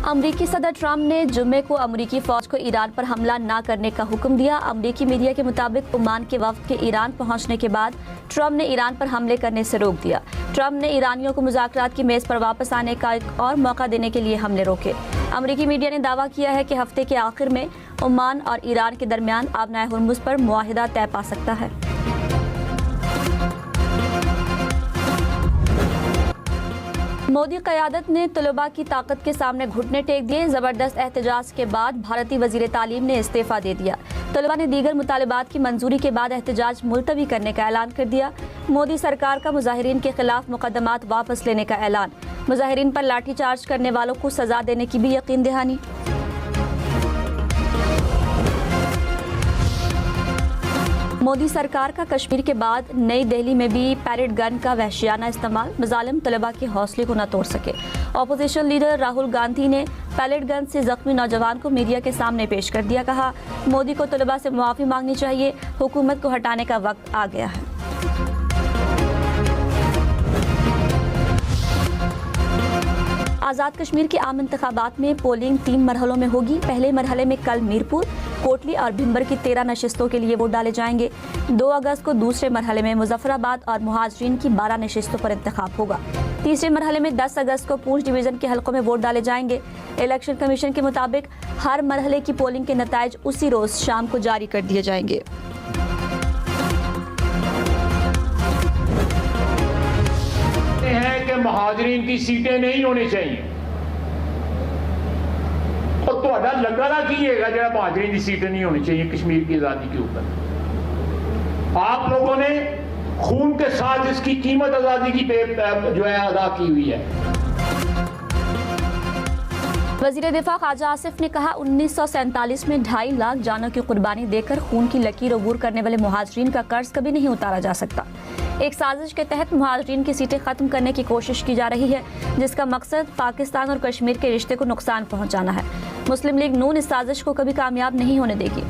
अमरीकी सदर ट्रंप ने जुम्मे को अमरीकी फौज को ईरान पर हमला न करने का हुक्म दिया। अमरीकी मीडिया के मुताबिक ओमान के वफ्द के ईरान पहुंचने के बाद ट्रंप ने ईरान पर हमले करने से रोक दिया। ट्रंप ने ईरानियों को मुज़ाकरात की मेज़ पर वापस आने का एक और मौका देने के लिए हमले रोके। अमरीकी मीडिया ने दावा किया है कि हफ्ते के आखिर में ओमान और ईरान के दरमियान आबनाए हुर्मुज़ पर मुआहिदा तय पा सकता है। मोदी क़यादत ने तलबा की ताकत के सामने घुटने टेक दिए। ज़बरदस्त एहतजाज के बाद भारतीय वज़ीर तालीम ने इस्तीफ़ा दे दिया। तलबा ने दीगर मुतालबात की मंजूरी के बाद एहतजाज मुलतवी करने का ऐलान कर दिया। मोदी सरकार का मुजाहिरीन के खिलाफ मुकदमात वापस लेने का ऐलान। मुजाहिरीन पर लाठीचार्ज करने वालों को सजा देने की भी यकीन दहानी। मोदी सरकार का कश्मीर के बाद नई दिल्ली में भी पैलेट गन का वहशियाना इस्तेमाल। मुजालिम तलबा के हौसले को न तोड़ सके। अपोजिशन लीडर राहुल गांधी ने पैलेट गन से जख्मी नौजवान को मीडिया के सामने पेश कर दिया। कहा, मोदी को तलबा से मुआफ़ी मांगनी चाहिए। हुकूमत को हटाने का वक्त आ गया है। आज़ाद कश्मीर के आम इंतखाबात में पोलिंग 3 मरहलों में होगी। पहले मरहले में कल मीरपुर, कोटली और भिंबर की 13 नशिस्तों के लिए वोट डाले जाएंगे। 2 अगस्त को दूसरे मरहले में मुजफ्फराबाद और मुहाजिरीन की 12 नशिस्तों पर इंतखाब होगा। तीसरे मरहले में 10 अगस्त को पूंछ डिवीज़न के हलकों में वोट डाले जाएंगे। इलेक्शन कमीशन के मुताबिक हर मरहले की पोलिंग के नताइज उसी रोज़ शाम को जारी कर दिए जाएंगे। कि मुहाजिरीन की सीटें नहीं होनी चाहिए और ਤੁਹਾਡਾ ਲੱਗਣਾ ਕੀ ਹੈਗਾ ਜਿਹੜਾ मुहाजिरीन की सीटें नहीं होनी चाहिए कश्मीर की आज़ादी के ऊपर। आप लोगों ने खून के साथ इसकी कीमत आज़ादी की जो है अदा की हुई है। वज़ीर दिफा ख्वाजा आसिफ ने कहा, 1947 में 2.5 लाख जानों की कुर्बानी देकर खून की लकीर अबूर करने वाले मुहाजिरीन का कर्ज कभी नहीं उतारा जा सकता। एक साजिश के तहत मुहाजिरीन की सीटें खत्म करने की कोशिश की जा रही है, जिसका मकसद पाकिस्तान और कश्मीर के रिश्ते को नुकसान पहुंचाना है। मुस्लिम लीग नून इस साजिश को कभी कामयाब नहीं होने देगी।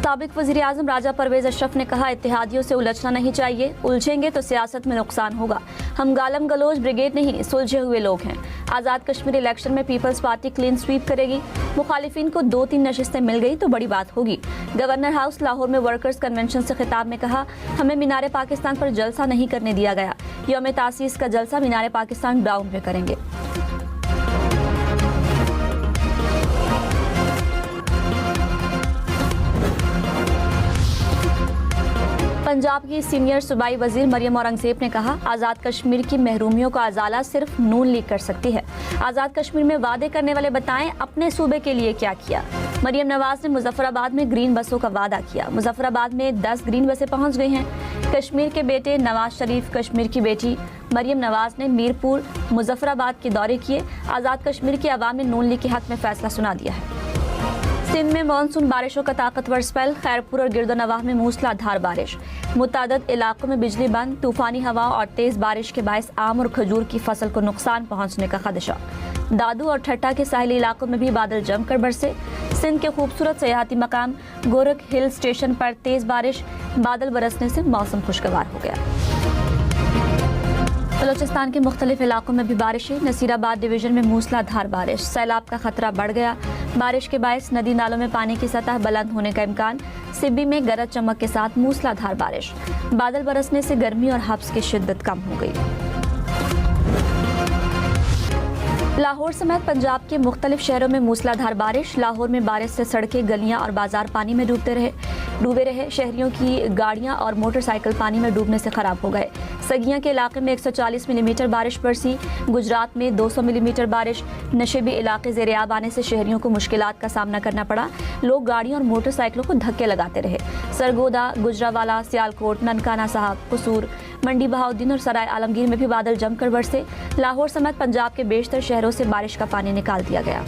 साबिक वज़ीर आज़म राजा परवेज अशरफ ने कहा, इत्तेहादियों से उलझना नहीं चाहिए। उलझेंगे तो सियासत में नुकसान होगा। हम गालम गलोच ब्रिगेड नहीं, सुलझे हुए लोग हैं। आज़ाद कश्मीर इलेक्शन में पीपल्स पार्टी क्लीन स्वीप करेगी। मुखालिफिन को 2-3 नशिस्तें मिल गई तो बड़ी बात होगी। गवर्नर हाउस लाहौर में वर्कर्स कन्वेंशन से खिताब में कहा, हमें मीनार पाकिस्तान पर जलसा नहीं करने दिया गया। यौम तासीस का जलसा मीनार पाकिस्तान ग्राउंड में करेंगे। पंजाब की सीनियर सूबाई वजीर मरियम औरंगजेब ने कहा, आज़ाद कश्मीर की महरूमियों का अजाला सिर्फ नून लीग कर सकती है। आज़ाद कश्मीर में वादे करने वाले बताएं अपने सूबे के लिए क्या किया। मरियम नवाज ने मुजफ्फराबाद में ग्रीन बसों का वादा किया। मुजफ्फराबाद में 10 ग्रीन बसें पहुंच गई हैं। कश्मीर के बेटे नवाज शरीफ, कश्मीर की बेटी मरियम नवाज ने मीरपुर, मुजफ्फराबाद के दौरे किए। आज़ाद कश्मीर के अवाम ने नून लीग के हक में फैसला सुना दिया है। सिंध में मानसून बारिशों का ताकतवर स्पेल। खैरपुर और गिरदोनवाह में मूसलाधार बारिश। मुतादद इलाकों में बिजली बंद। तूफानी हवाओं और तेज बारिश के बायस आम और खजूर की फसल को नुकसान पहुंचने का खदशा। दादू और ठट्टा के साहिली इलाकों में भी बादल जमकर बरसे। सिंध के खूबसूरत सयाहती मकाम गोरख हिल स्टेशन पर तेज बारिश। बादल बरसने से मौसम खुशगवार हो गया। बलोचिस्तान के मुख्तलिफ इलाकों में भी बारिशें। नसीराबाद डिवीजन में मूसलाधार बारिश। सैलाब का खतरा बढ़ गया। बारिश के बायस नदी नालों में पानी की सतह बुलंद होने का इम्कान। सिब्बी में गरज चमक के साथ मूसलाधार बारिश। बादल बरसने से गर्मी और हब्स की शिद्दत कम हो गई। लाहौर समेत पंजाब के मुख्तलिफ शहरों में मूसलाधार बारिश। लाहौर में बारिश से सड़कें, गलियां और बाजार पानी में डूबे रहे। शहरियों की गाड़ियां और मोटरसाइकिल पानी में डूबने से खराब हो गए। सगियां के इलाके में 140 मिलीमीटर बारिश बरसी। गुजरात में 200 मिलीमीटर बारिश। नशेबी इलाके ज़ेर-ए-आब आने से शहरियों को मुश्किलात का सामना करना पड़ा। लोग गाड़ियों और मोटरसाइकिलों को धक्के लगाते रहे। सरगोदा, गुजरावाला, सियालकोट, ननकाना साहब, कसूर, मंडी बहाउद्दीन और सराय आलमगीर में भी बादल जमकर बरसे। लाहौर समेत पंजाब के बेशतर शहरों से बारिश का पानी निकाल दिया गया।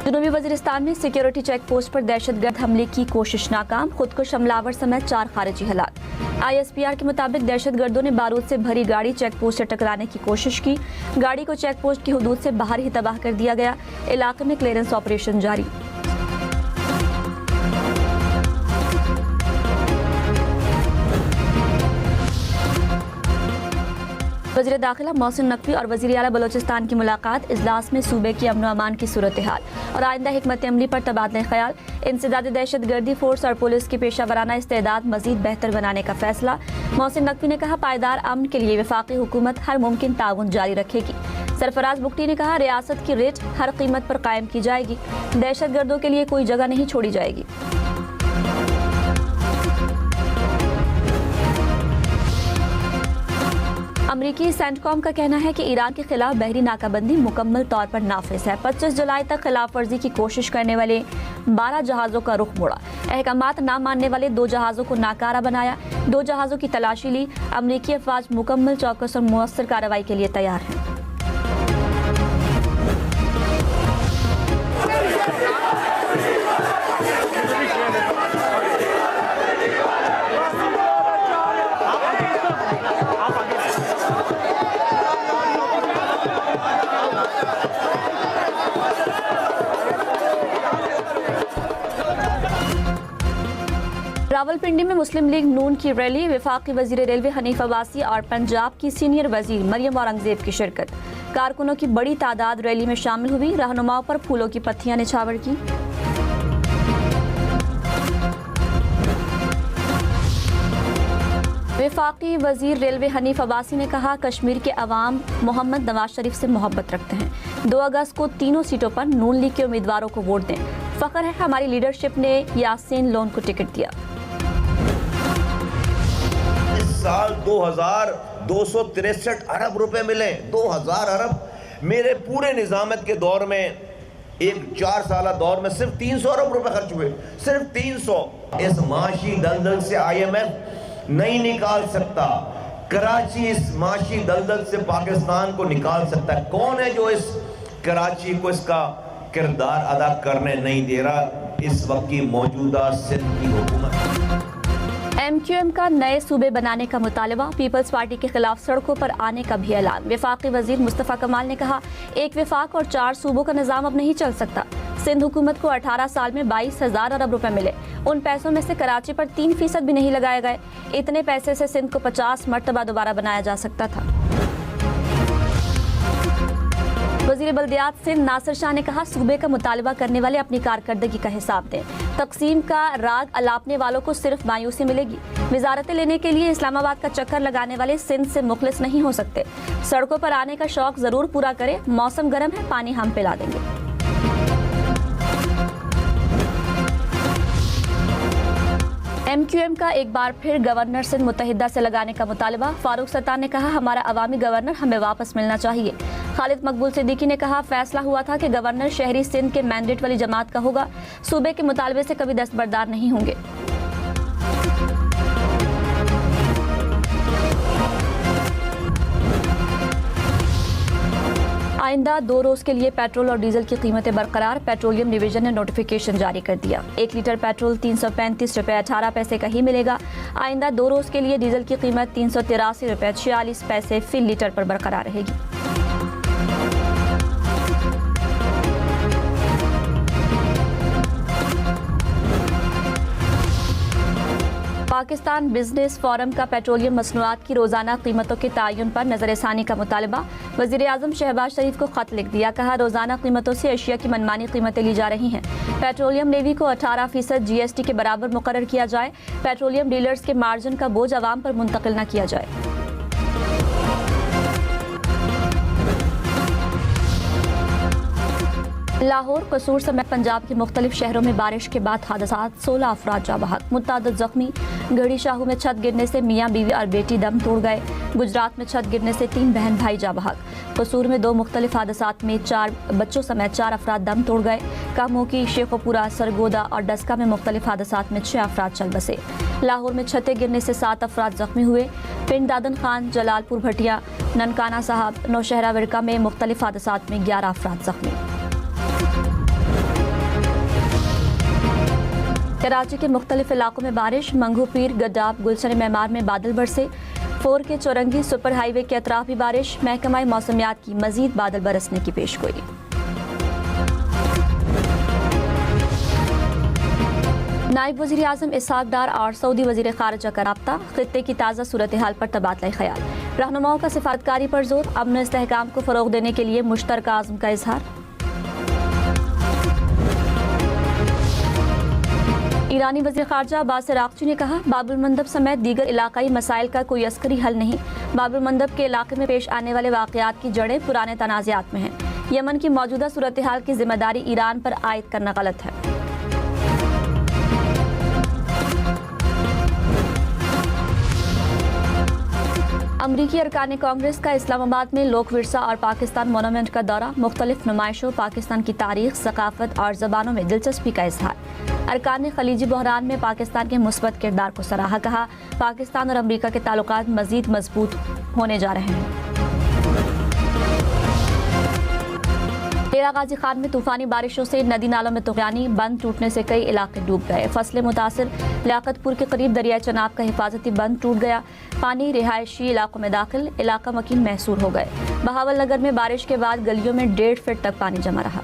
जनूबी वजीरिस्तान में सिक्योरिटी चेक पोस्ट पर दहशतगर्द हमले की कोशिश नाकाम। खुदकुश हमलावर समेत 4 खारिजी हलाक। ISPR के मुताबिक दहशतगर्दों ने बारूद से भरी गाड़ी चेक पोस्ट से टकराने की कोशिश की। गाड़ी को चेक पोस्ट की हदूद से बाहर ही तबाह कर दिया गया। इलाके में क्लियरेंस ऑपरेशन जारी। वज़ीर दाखिला मोहसिन नकवी और वज़ीर आला बलोचिस्तान की मुलाकात, इजलास में सूबे की अमन व अमान की सूरत हाल और आइंदा हिकमत अमली पर तबादला ख्याल, इंसदाद दहशत गर्दी फोर्स और पुलिस की पेशा वराना इस्तेदाद मजीद बेहतर बनाने का फैसला। मोहसिन नकवी ने कहा, पायदार अमन के लिए वफाकी हुकूमत हर मुमकिन ताउन जारी रखेगी। सरफराज बुगटी ने कहा, रियासत की रेट हर कीमत पर कायम की जाएगी, दहशत गर्दों के लिए कोई जगह नहीं छोड़ी जाएगी। अमरीकी सेंटकॉम का कहना है कि ईरान के खिलाफ बहरी नाकाबंदी मुकम्मल तौर पर नाफिज है। 25 जुलाई तक खिलाफ वर्जी की कोशिश करने वाले 12 जहाज़ों का रुख मोड़ा, अहकामात ना मानने वाले 2 जहाज़ों को नाकारा बनाया, 2 जहाज़ों की तलाशी ली। अमरीकी अफवाज मुकम्मल चौकस और मुअस्सर कार्रवाई के लिए तैयार हैं। रावलपिंडी में मुस्लिम लीग नून की रैली, वफाकी वजीर रेलवे हनीफ अब्बासी और पंजाब की सीनियर वजीर मरियम औरंगजेब की शिरकत। कारकुनों की बड़ी तादाद रैली में शामिल हुई, रहनुमाओं पर फूलों की पत्तियां निछावर की। वफाकी वजीर रेलवे हनीफ अब्बासी ने कहा, कश्मीर के अवाम मोहम्मद नवाज शरीफ से मोहब्बत रखते हैं। 2 अगस्त को तीनों सीटों पर नून लीग के उम्मीदवारों को वोट दें। फख्र है हमारी लीडरशिप ने यासीन लोन को टिकट दिया। साल 2263 अरब रुपए मिले, 2000 अरब। मेरे पूरे निजामत के दौर में, एक 4 साल दौर में सिर्फ 300 अरब रुपए खर्च हुए, सिर्फ 300। इस माशी दलदल से IMF नहीं निकाल सकता, कराची इस माशी दलदल से पाकिस्तान को निकाल सकता है। कौन है जो इस कराची को इसका किरदार अदा करने नहीं दे रहा? इस वक्त की मौजूदा सिंध की हुकूमत। MQM का नए सूबे बनाने का मुतालबा, पीपल्स पार्टी के खिलाफ सड़कों पर आने का भी ऐलान। वफाकी वजीर मुस्तफ़ा कमाल ने कहा, एक वफाक और 4 सूबों का निज़ाम अब नहीं चल सकता। सिंध हुकूमत को 18 साल में 22,000 अरब रुपए मिले, उन पैसों में से कराची पर 3% भी नहीं लगाए गए। इतने पैसे से सिंध को 50 मरतबा दोबारा बनाया जा सकता था। वज़ीर बल्दियात सिंध नासिर शाह ने कहा, सूबे का मुतालबा करने वाले अपनी कारकर्दगी का हिसाब दें। तकसीम का राग अलापने वालों को सिर्फ मायूसी मिलेगी। वजारतें लेने के लिए इस्लामाबाद का चक्कर लगाने वाले सिंध से मुखलिस नहीं हो सकते। सड़कों पर आने का शौक जरूर पूरा करें। मौसम गर्म है, पानी हम पिला देंगे। MQM का एक बार फिर गवर्नर सिंध मुत्तहिदा से लगाने का मुतालबा। फारूक सत्तार ने कहा, हमारा अवामी गवर्नर हमें वापस मिलना चाहिए। खालिद मकबूल सिद्दीकी ने कहा, फैसला हुआ था कि गवर्नर शहरी सिंध के मैंडेट वाली जमात का होगा, सूबे के मुतालबे से कभी दस्तबरदार नहीं होंगे। आइंदा 2 रोज के लिए पेट्रोल और डीजल की कीमतें बरकरार। पेट्रोलियम डिवीजन ने नोटिफिकेशन जारी कर दिया। 1 लीटर पेट्रोल 335 रुपये 18 पैसे का ही मिलेगा। आइंदा 2 रोज के लिए डीजल की कीमत 383 रुपये 46 पैसे फी लीटर पर बरकरार रहेगी। पाकिस्तान बिजनेस फोरम का पेट्रोलियम मसनूआत की रोजाना कीमतों के तयन पर नजरसानी का मुतालबा। वजीर आजम शहबाज शरीफ को खत लिख दिया, कहा रोजाना कीमतों से अशिया की मनमानी कीमतें ली जा रही हैं। पेट्रोलियम लेवी को 18% GST के बराबर मुकर्रर किया जाए। पेट्रोलियम डीलर्स के मार्जिन का बोझ अवाम पर मुंतकिल न किया जाए। लाहौर, कसूर समेत पंजाब के मुख्तलिफ शहरों में बारिश के बाद हादसात, 16 अफराद जाँ बहक, मुतअद्दिद जख्मी। गढ़ी शाहू में छत गिरने से मियाँ बीवी और बेटी दम तोड़ गए। गुजरात में छत गिरने से 3 बहन भाई जाँ बहक। कसूर में 2 मुख्तलिफ हादसात में 4 बच्चों समेत 4 अफराद दम तोड़ गए। कामोकी, शेखोपुरा, सरगोदा और डस्का में मुख्तलिफ हादसात में 6 अफराद चल बसे। लाहौर में छतें गिरने से 7 अफराद जख्मी हुए। पिंड दादन खान, जलालपुर भटिया, ननकाना साहब, नौशहरा विरका में मुख्तलिफ हादसात में 11 अफराद जख्मी। कराची के मुख्तलिफ इलाकों में बारिश। मंगू पीर, गड्डाब, गुलशन मेमार में बादल बरसे। 4 के चौरंगी सुपर हाईवे के अतराफ भी बारिश। महकमा मौसमियात की मजीद बादल बरसने की पेशगोई। नायब वज़ीर आज़म इसहाक डार और सऊदी वज़ीर ख़ारिजा का राब्ता, ख़ित्ते की ताज़ा सूरत हाल पर तबादला ख्याल। रहनुमाओं का सिफारतकारी पर जोर, अमन इस्तेहकाम को फ़रोग़ देने के लिए मुश्तरका आज़म का इजहार। ईरानी वज़ीर ख़ारिजा अब्बास अराग़ची ने कहा, बाबुल मंदब समेत दीगर इलाक़ाई मसाइल का कोई अस्करी हल नहीं। बाबुल मंदब के इलाके में पेश आने वाले वाक़यात की जड़ें पुराने तनाज़ात में हैं। यमन की मौजूदा सूरत हाल की जिम्मेदारी ईरान पर आयद करना गलत है। अमरीकी अरकान कांग्रेस का इस्लामाबाद में लोक विरसा और पाकिस्तान मोनूमेंट का दौरा, मुख्तलिफ नुमाइशों, पाकिस्तान की तारीख, सकाफत और ज़बानों में दिलचस्पी का इजहार। अरकान ने खलीजी बहरान में पाकिस्तान के मुस्बत किरदार को सराहा, कहा पाकिस्तान और अमरीका के ताल्लुकात मज़ीद मजबूत होने जा रहे हैं। डेरा गाजी खान में तूफानी बारिशों से नदी नालों में तुग़यानी, बंद टूटने से कई इलाके डूब गए। फसलें मुतासिर, लियाकतपुर के करीब दरिया चनाब का हिफाजती बंद टूट गया। पानी रिहायशी इलाकों में दाखिल, इलाका मकीन महसूर हो गए। बहावल नगर में बारिश के बाद गलियों में 1.5 फीट तक पानी जमा रहा।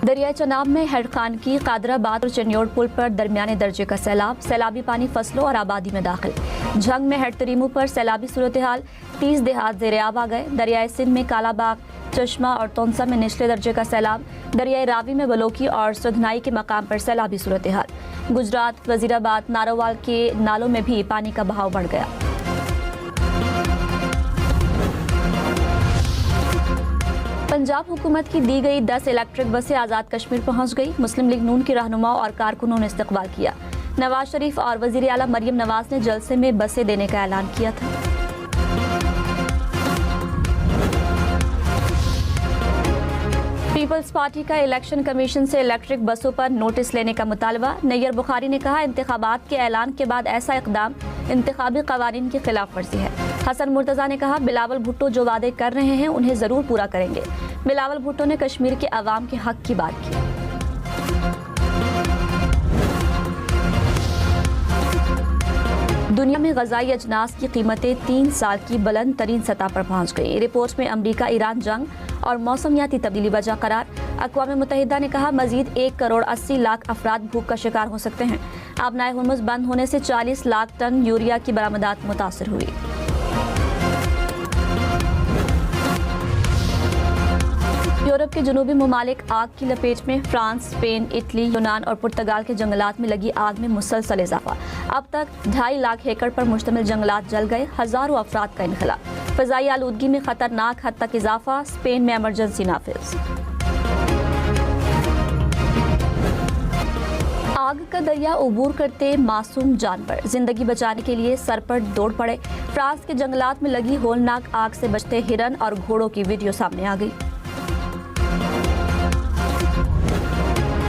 दरिया चनाब में हेड खान की कादराबाद और चन्योड़ पुल पर दरमियाने दर्जे का सैलाब, सैलाबी पानी फसलों और आबादी में दाखिल। झंग में हेड तरीमू पर सैलाबी सूरत हाल, 30 देहात ज़ेर-ए-आब आ गए। दरियाए सिंध में कालाबाग, चश्मा और तोनसा में निचले दर्जे का सैलाब। दरियाए रावी में बलोकी और सुधनाई के मकाम पर सैलाबी सूरत हाल। गुजरात, वजीराबाद, नारोवाल के नालों में भी पानी का बहाव बढ़ गया। पंजाब हुकूमत की दी गई 10 इलेक्ट्रिक बसें आज़ाद कश्मीर पहुंच गई। मुस्लिम लीग नून के रहनुमाओं और कारकुनों ने इस्तकबाल किया। नवाज शरीफ और वज़ीर आला मरियम नवाज ने जलसे में बसें देने का ऐलान किया था। पीपल्स पार्टी का इलेक्शन कमीशन से इलेक्ट्रिक बसों पर नोटिस लेने का मुतालबा। नैयर बुखारी ने कहा, इंतखाबात के ऐलान के बाद ऐसा इक़दाम इंतखाबी कवानीन की खिलाफ वर्जी है। हसन मुर्तज़ा ने कहा, बिलावल भुट्टो जो वादे कर रहे हैं उन्हें ज़रूर पूरा करेंगे। बिलावल भुट्टो ने कश्मीर के अवाम के हक की बात की। दुनिया में ग़ज़ाई अजनास की कीमतें 3 साल की बुलंद तरीन सतह पर पहुंच गई। रिपोर्ट में अमरीका ईरान जंग और मौसमियाती तब्दीली वजह करार। अक़वाम मुत्तहिदा ने कहा, मज़ीद 1 करोड़ 80 लाख अफराद भूख का शिकार हो सकते हैं। आबनाए हुर्मुज़ बंद होने से 40 लाख टन यूरिया की बरामदात मुतासर हुई। यूरोप के जनूबी ममालिक आग की लपेट में। फ्रांस, स्पेन, इटली, यूनान और पुर्तगाल के जंगलात में लगी आग में मुसलसल इजाफा। अब तक 2.5 लाख एकड़ पर मुश्तमिल जंगलात जल गए। हजारों अफराद का इनखला। फ़ज़ाई आलूदगी में खतरनाक हद तक इजाफा। स्पेन में एमरजेंसी नाफिज। आग का दरिया अबूर करते मासूम जानवर जिंदगी बचाने के लिए सर पर दौड़ पड़े। फ्रांस के जंगलात में लगी होलनाक आग से बचते हिरन और घोड़ों की वीडियो सामने आ गई।